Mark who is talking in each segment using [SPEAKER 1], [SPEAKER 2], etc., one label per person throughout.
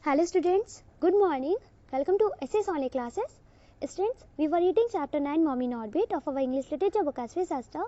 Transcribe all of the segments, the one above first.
[SPEAKER 1] Hello students, good morning. Welcome to SS Online classes. Students, we were reading chapter 9 Mom in Orbit of our English literature book as Sastra.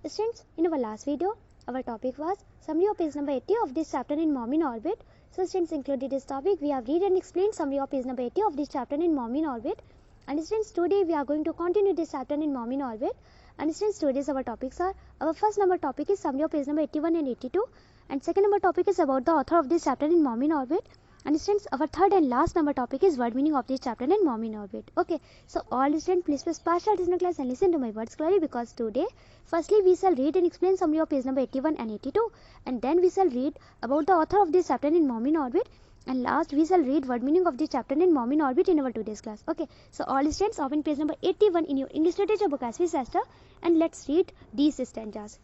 [SPEAKER 1] Students, in our last video, our topic was summary of page number 80 of this chapter in Mom in Orbit. So students, included this topic, we have read and explained summary of page number 80 of this chapter in Mom in Orbit. And students, today we are going to continue this chapter in Mom in Orbit. And students, today's our topics are, our first number topic is summary of page number 81 and 82. And second number topic is about the author of this chapter in Mom in Orbit. And students, our third and last number topic is word meaning of this chapter and Mom in Orbit. Okay, so all students, please press past attention class and listen to my words clearly, because today firstly we shall read and explain summary of page number 81 and 82, and then we shall read about the author of this chapter in Mom in Orbit, and last we shall read word meaning of this chapter in Mom in Orbit in our today's class. Okay, so all students, open page number 81 in your English literature book as Sastra, and let's read these stanzas.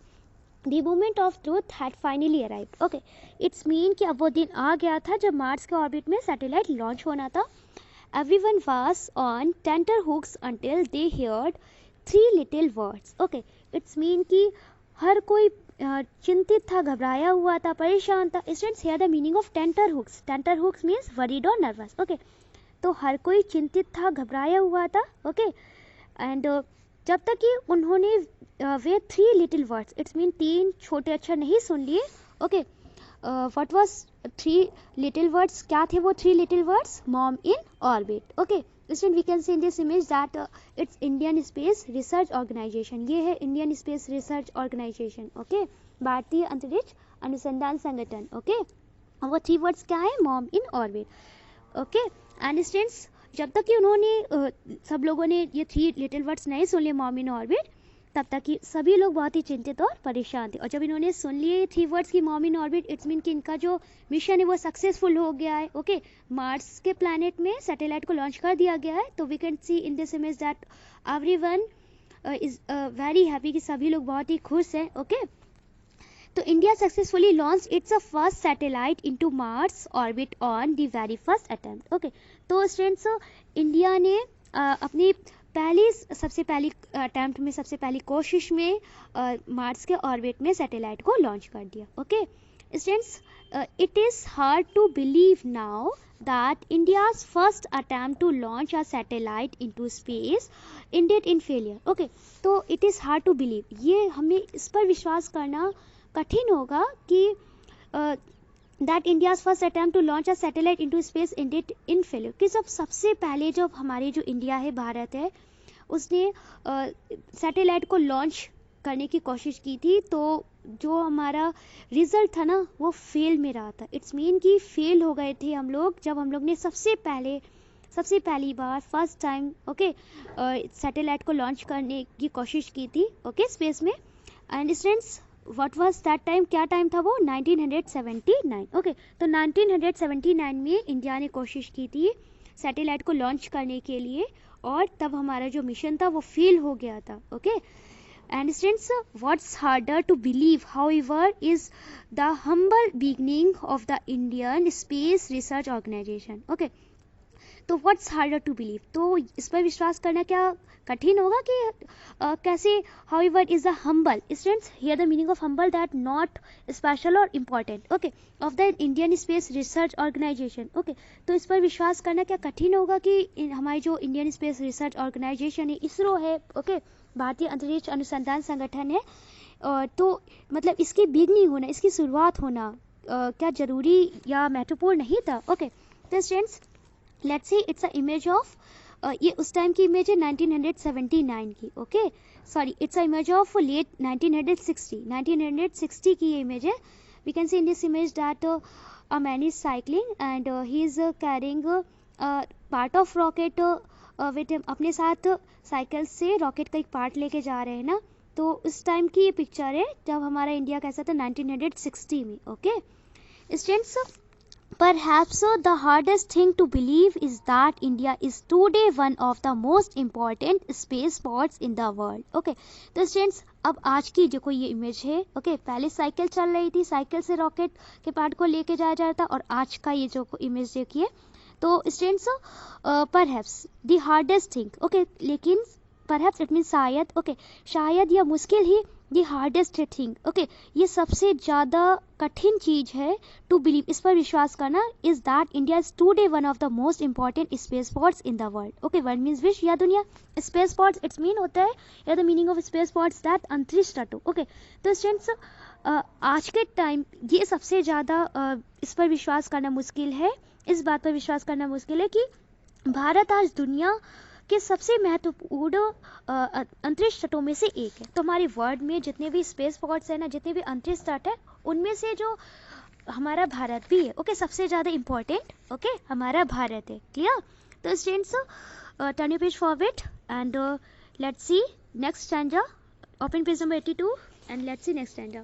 [SPEAKER 1] The moment of truth had finally arrived. Okay, it's mean कि अब वो दिन आ गया था जब Mars के orbit में satellite launch होना था. Everyone was on tenterhooks until they heard three little words. Okay, it's mean कि हर कोई चिंतित था, घबराया हुआ था, परेशान था. Students, here the meaning of tenterhooks. Tenterhooks means worried or nervous. Okay, तो हर कोई चिंतित था, घबराया हुआ था. Okay, and जब तक कि उन्होंने वे three little words, it's mean तीन छोटे अक्षर नहीं सुन लिए. Okay, what was three little words, क्या थे वो three little words? MOM in orbit. Okay, student, we can see in this image that it's Indian space research Organisation. ये है Indian space research Organisation. Okay, भारतीय अंतरिक्ष अनुसंधान संगठन. Okay, वो थ्री वर्ड्स क्या है? Mom in orbit. Okay, and students, जब तक कि उन्होंने सब लोगों ने ये थ्री लिटिल वर्ड्स नहीं सुन लिए मॉम इन ऑर्बिट, तब तक कि सभी लोग बहुत ही चिंतित और परेशान थे. और जब इन्होंने सुन लिए थ्री वर्ड्स की mom in orbit, it's mean कि इनका जो मिशन है वो सक्सेसफुल हो गया है. ओके, मार्स के प्लैनेट में सैटेलाइट को लॉन्च कर दिया गया है. तो we can see in this image that everyone is very happy, कि सभी लोग बहुत ही खुश हैं. ओके, तो India successfully launch it's a first satellite into Mars orbit on the very first attempt. Okay, तो स्टूडेंट्स, इंडिया ने अपनी सबसे पहली अटेम्प्ट में, सबसे पहली कोशिश में मार्स के ऑर्बिट में सैटेलाइट को लॉन्च कर दिया. Okay students, it is hard to believe now that India's first attempt to launch a satellite into space ended in failure. Okay, तो it is hard to believe, ये हमें इस पर विश्वास करना कठिन होगा कि that India's first attempt to launch a satellite into space ended in failure. कि सबसे पहले जब हमारे जो इंडिया है, भारत है, उसने सैटेलाइट को लॉन्च करने की कोशिश की थी, तो जो हमारा रिजल्ट था ना, वो फेल में रहा था. इट्स मीन कि फेल हो गए थे हम लोग जब हम लोग ने सबसे पहली बार फर्स्ट टाइम ओके सैटेलाइट को लॉन्च करने की कोशिश की थी. ओके, स्पेस में. And students, what was that time, क्या टाइम था वो? 1979. ओके, तो 1979 में इंडिया ने कोशिश की थी सैटेलाइट को लॉन्च करने के लिए, और तब हमारा जो मिशन था वो फेल हो गया था. Okay, and students, what's harder to believe however is the humble beginning of the Indian Space Research Organization. Okay, तो what's harder to believe, तो इस पर विश्वास करना क्या कठिन होगा कि कैसे? however is a humble. Students, here the meaning of humble, that not special or important. Okay, of the Indian Space Research Organization. Okay, तो इस पर विश्वास करना क्या कठिन होगा कि हमारी जो इंडियन स्पेस रिसर्च ऑर्गेनाइजेशन है, इसरो है, ओके, भारतीय अंतरिक्ष अनुसंधान संगठन है, तो मतलब इसकी बिगनिंग होना, इसकी शुरुआत होना क्या जरूरी या महत्वपूर्ण नहीं था? ओके, तो students, let's see, it's a image of, ये उस टाइम की इमेज है 1979 की. Okay, sorry, it's a image of late 1960 की ये इमेज है. We can see in this image that a man is cycling and he is carrying part of rocket with him. अपने साथ साइकिल से rocket का एक पार्ट लेके जा रहे हैं ना. तो उस टाइम की ये पिक्चर है जब हमारा इंडिया कैसा था 1960 में. Okay students, perhaps the hardest thing to believe is that India is today one of the most important space ports in the world. Okay, तो स्टूडेंट्स, अब आज की देखो ये इमेज है. ओके, पहले साइकिल चल रही थी, साइकिल से रॉकेट के पार्ट को लेके जाया जा रहा था, और आज का ये जो इमेज देखिए, तो students, perhaps the hardest thing. Okay, लेकिन परहैप्स इट मीन शायद, ओके, शायद या मुश्किल ही, द हार्डेस्ट थिंग, ओके, ये सबसे ज़्यादा कठिन चीज़ है टू बिलीव, इस पर विश्वास करना, is that India is today one of the most important space ports in the world, okay, world means विश्व या दुनिया, स्पेस पोर्ट्स इट्स मीन होता है, या the meaning of space ports that अंतरिक्ष तटों, ओके। तो स्टूडेंट्स आज के टाइम ये सबसे ज़्यादा इस पर विश्वास करना मुश्किल है, इस बात पर विश्वास करना मुश्किल है कि भारत आज दुनिया के सबसे महत्वपूर्ण अंतरिक्ष तटों में से एक है। तो हमारे वर्ल्ड में जितने भी स्पेस पोर्ट्स है ना, जितने भी अंतरिक्ष तट है, उनमें से जो हमारा भारत भी है, ओके, सबसे ज़्यादा इम्पोर्टेंट, ओके, हमारा भारत है। क्लियर? तो students turn your page forward and let's see next stanza, open page number 82 and let's see next stanza.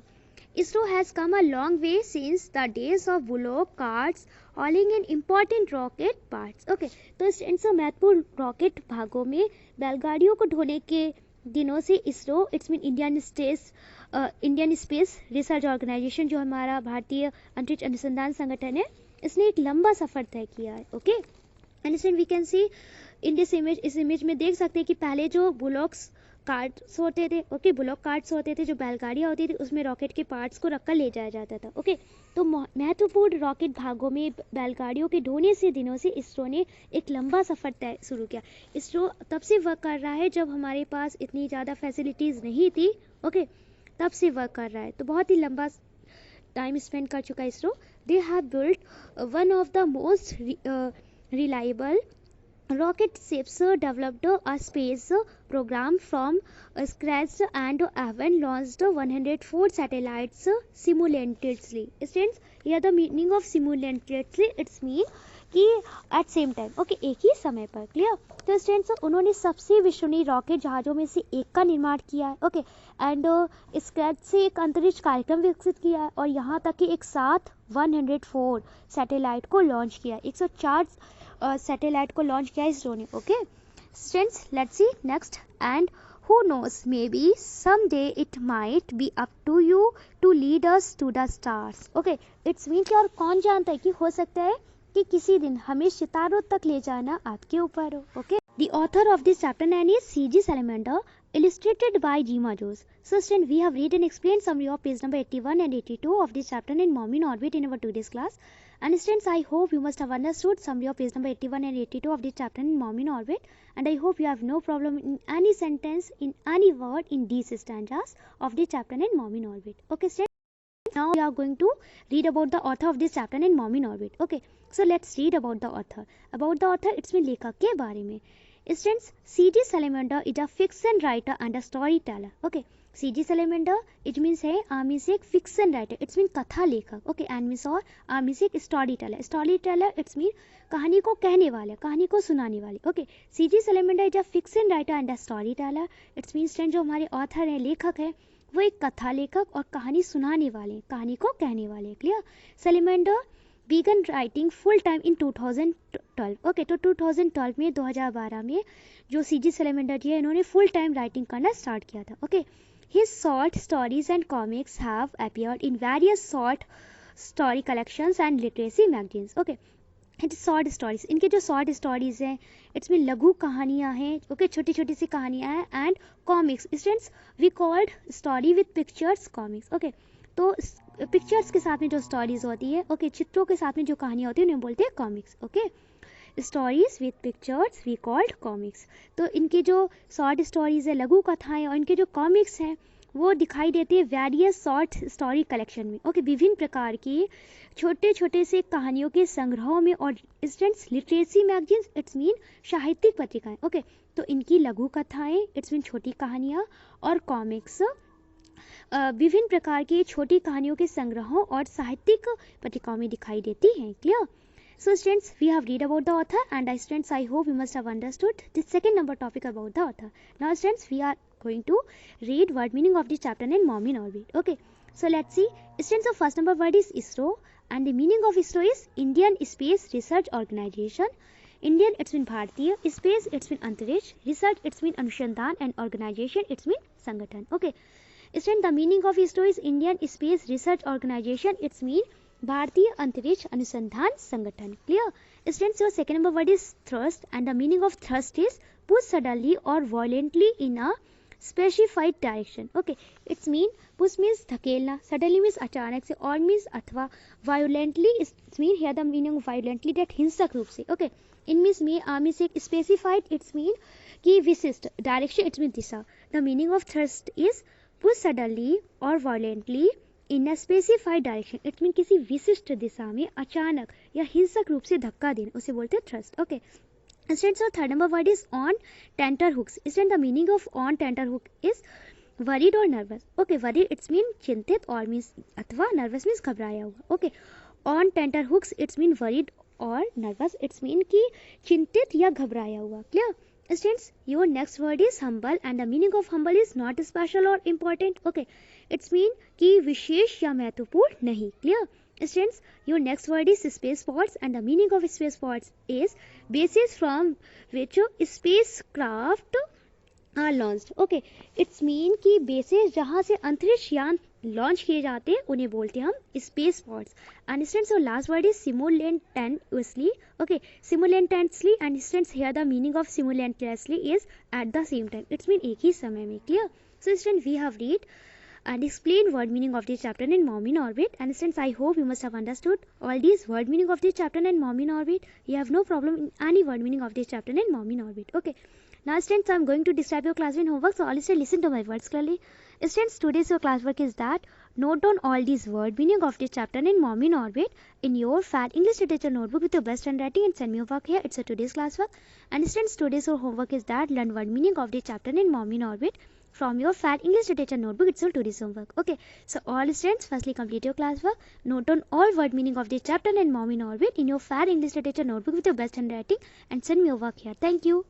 [SPEAKER 1] ISRO has come a long way since the days of bullock carts hauling in important rocket parts. Okay, तो इस महत्वपूर्ण rocket भागों में बैलगाड़ियों को ढोने के दिनों से ISRO, it's mean Indian space research organisation, जो हमारा भारतीय अंतरिक्ष अनुसंधान संगठन है, इसने एक लंबा सफर तय किया है। Okay, and we can see in this image, इस इमेज में देख सकते हैं कि पहले जो बुलॉक्स कार्ट्स होते थे, ओके, बुलॉक कार्ट्स होते थे, जो बैलगाड़ियाँ होती थी, उसमें रॉकेट के पार्ट्स को रखकर ले जाया जाता था। ओके, तो महत्वपूर्ण रॉकेट भागों में बैलगाड़ियों के ढोने से दिनों से इसरो ने एक लंबा सफर तय शुरू किया। इसरो तब से वर्क कर रहा है जब हमारे पास इतनी ज़्यादा फैसिलिटीज़ नहीं थी, ओके, तब से वर्क कर रहा है, तो बहुत ही लंबा टाइम स्पेंड कर चुका है ISRO. They have built one of the most reliable rocket ships, developed a space program from scratch and even launched 104 satellites simultaneously. Students, here the meaning of simultaneously, it's mean कि at same time, okay, एक ही समय पर। Clear? तो students उन्होंने सबसे विश्वसनीय rocket जहाज़ों में से एक का निर्माण किया है, ओके, एंड स्क्रैच से एक अंतरिक्ष कार्यक्रम विकसित किया है, और यहाँ तक कि एक साथ 104 सैटेलाइट को लॉन्च किया, 104 सैटेलाइट को लॉन्च किया इसरो ने। Okay students, let's C next, and who knows, maybe someday it might be up to you to lead us to the stars. Okay, it's mean कि और कौन जानता है कि हो सकता है कि किसी दिन हमें सितारों तक ले जाना आपके ऊपर हो। Okay, the author of this chapter 9 is C.G. Salamander, illustrated by Jima Joes. So students, we have read and explained summary of page number 81 and 82 of this chapter in Momi in Orbit in our today's class. And students, I hope you must have understood summary of page number 81 and 82 of this chapter in Momi in Orbit, and I hope you have no problem in any sentence, in any word in these stanzas of this chapter in Momi in Orbit. Okay students, now we are going to read about the author of this chapter in Momi in Orbit. Okay, so let's read about the author. About the author, it's mean लेखक के बारे में। Students, C.G. Salamander is a fiction writer and a storyteller. Okay, C.G. Salamander it means है आमी से एक fiction writer, it's mean कथा लेखक, okay, and means और आमी से एक storyteller. Storyteller it's mean कहानी को कहने वाले, कहानी को सुनाने वाले। Okay, C.G. Salamander is a fiction writer and a storyteller. It means जो हमारे author है, लेखक है, वो एक कथा लेखक और कहानी सुनाने वाले, कहानी को कहने वाले। Clear? Salamander began writing full time in 2012. Okay, तो 2012 में 2012 में जो C.G. Salamander जी है, इन्होंने फुल टाइम राइटिंग करना स्टार्ट किया था। Okay, his short stories and comics have appeared in various short story collections and literary magazines. Okay, short stories, इनके जो शॉर्ट स्टोरीज हैं, इट्स में लघु कहानियाँ हैं, ओके, छोटी छोटी सी कहानियाँ हैं, and comics. Students, we called story with pictures comics. Okay, तो पिक्चर्स के साथ में जो स्टोरीज होती है, ओके, चित्रों के साथ में जो कहानियाँ होती है, उन्हें बोलते हैं comics. Okay, stories with pictures we called comics. तो इनकी जो शॉर्ट स्टोरीज है, लघु कथाएं, और इनके जो कॉमिक्स हैं, वो दिखाई देती है वेरियस शॉर्ट स्टोरी कलेक्शन में। ओके, विभिन्न प्रकार की छोटे छोटे से कहानियों के संग्रहों में, और students literacy magazines it's mean साहित्यिक पत्रिकाएं। ओके, तो इनकी लघु कथाएं इट्स मीन छोटी कहानियाँ, और कॉमिक्स विभिन्न प्रकार की छोटी कहानियों के संग्रहों और साहित्यिक पत्रिकाओं में दिखाई देती हैं। Clear? So students, we have read about the author, and students, I hope you must have understood the second number topic about the author. Now students, we are going to read word meaning of this chapter in Momi in Orbit. Okay, so let's see. Students, the first number word is ISRO, and the meaning of ISRO is Indian Space Research Organization. Indian it's mean भारतीय, space it's mean अंतरिक्ष, research it's mean अनुसंधान, and organization it's mean संगठन. Okay, students, the meaning of ISRO is Indian Space Research Organization. It's mean भारतीय अंतरिक्ष अनुसंधान संगठन. Clear? Students, your second number word is thrust, and the meaning of thrust is push suddenly or violently in a specified direction. Okay, it's mean push means धकेलना, suddenly means अचानक से, or means अथवा, violently is mean here the meaning of violently that हिंसक रूप से. Okay, in means एक specified, it's mean कि विशिष्ट, direction it's mean Disha. The meaning of thrust is push suddenly or violently in a specified direction. It mean किसी विशिष्ट दिशा में अचानक या हिंसक रूप से धक्का देना, उसे बोलते हैं thrust. Okay. Students, our third number word is on tenterhooks. Students, the meaning of on tenterhook is worried or nervous. Okay, worried it's mean चिंतित or means अथवा nervous means घबराया हुआ. Okay, on tenterhooks it's mean worried or nervous. It's mean कि चिंतित या घबराया हुआ. Clear? Students, your next word is humble, and the meaning of humble is not special or important. Okay, it's mean कि विशेष या महत्वपूर्ण नहीं. Clear? Students, your next word is space pods, and the meaning of space pods is bases from which spacecraft are launched. Okay, it's mean कि bases जहाँ से अंतरिक्ष यान launch किए जाते हैं उन्हें बोलते हैं हम space pods. And students, so last word is simultaneously. Okay, simultaneously, and students here the meaning of simultaneously is at the same time. It's mean एक ही समय में. Clear? So students, we have read and explain word meaning of this chapter in Mom in Orbit. And since I hope you must have understood all these word meaning of this chapter in Mom in Orbit, you have no problem in any word meaning of this chapter in Mom in Orbit. Okay. Now students, I am going to describe your classroom homework, so all students listen to my words clearly. Students, today's your classwork is that note down all these word meaning of this chapter in Mom in Orbit in your fat English literature notebook with your best handwriting and send me your work here. It's a today's classwork. And students, today's your homework is that learn word meaning of this chapter in Mom in Orbit from your fat English literature notebook. It's all today's homework. Okay, so all students, firstly complete your classwork, note down all word meaning of this chapter in Mom in Orbit in your fat English literature notebook with your best handwriting and send me your work here. Thank you.